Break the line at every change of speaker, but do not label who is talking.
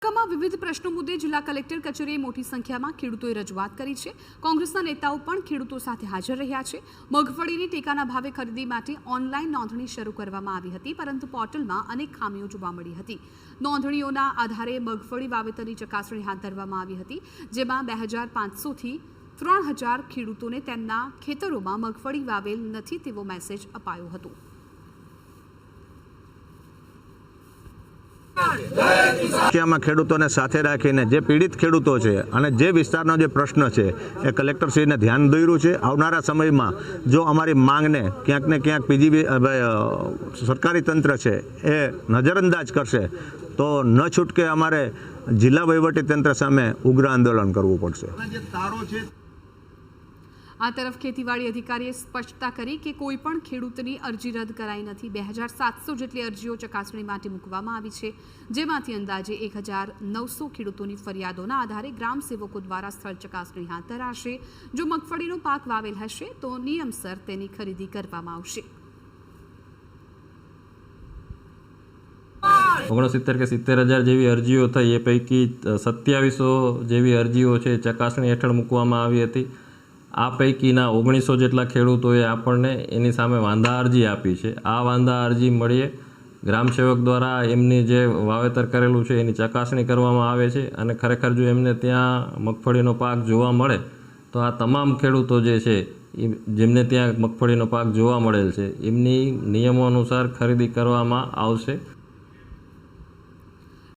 દ્વારકામાં વિવિધ પ્રશ્નો મુદ્દે જિલ્લા કલેક્ટર કચેરીએ મોટી સંખ્યામાં ખેડૂતોએ રજૂઆત કરી છે। કોંગ્રેસના નેતાઓ પણ ખેડૂતો સાથે હાજર રહ્યા છે। મગફળીની ટેકાના ભાવે ખરીદી માટે ઓનલાઈન નોંધણી શરૂ કરવામાં આવી હતી, પરંતુ પોર્ટલમાં અનેક ખામીઓ જોવા મળી હતી। નોંધણીઓના આધારે મગફળી વાવેતરની ચકાસણી હાથ ધરવામાં આવી હતી, જેમાં 2500 થી 3000 ખેડૂતોને તેમના ખેતરોમાં મગફળી વાવેલ નથી તેવો મેસેજ અપાયો હતો।
માં ખેડૂતોને સાથે રાખીને જે પીડિત ખેડૂતો છે અને જે વિસ્તારનો જે પ્રશ્ન છે એ કલેક્ટરશ્રીને ધ્યાન દોર્યું છે। આવનારા સમયમાં જો અમારી માંગને ક્યાંક ને ક્યાંક પીજીબી સરકારી તંત્ર છે એ નજરઅંદાજ કરશે તો ન છૂટકે અમારે જિલ્લા વહીવટી તંત્ર સામે ઉગ્ર આંદોલન કરવું પડશે।
આ તરફ ખેતીવાડી અધિકારીએ સ્પષ્ટતા કરી કે કોઈ પણ ખેડૂતની અરજી રદ કરાઈ નથી। 2700 જેટલી અરજીઓ ચકાસણી માટે મૂકવામાં આવી છે, જેમાંથી અંદાજે 1900 ખેડૂતોની ફરિયાદોના આધારે ગ્રામ સેવકો દ્વારા સ્થળ ચકાસણી હાથ ધરાશે। જો મગફળીનો પાક વાવેલ હશે તો નિયમસર તેની ખરીદી કરવામાં આવશે।
69 કે 70,000 જેવી અરજીઓ થઈ, એ પૈકી 2700 જેવી અરજીઓ છે ચકાસણી હેઠળ મૂકવામાં આવી હતી। આ પૈકીના 1900 જેટલા ખેડૂતોએ આપણને એની સામે વાંધા અરજી આપી છે। આ વાંધા અરજી મળીએ ગ્રામસેવક દ્વારા એમની જે વાવેતર કરેલું છે એની ચકાસણી કરવામાં આવે છે, અને ખરેખર જો એમને ત્યાં મગફળીનો પાક જોવા મળે તો આ તમામ ખેડૂતો જે છે જેમને ત્યાં મગફળીનો પાક જોવા મળેલ છે એમની નિયમો અનુસાર ખરીદી કરવામાં આવશે।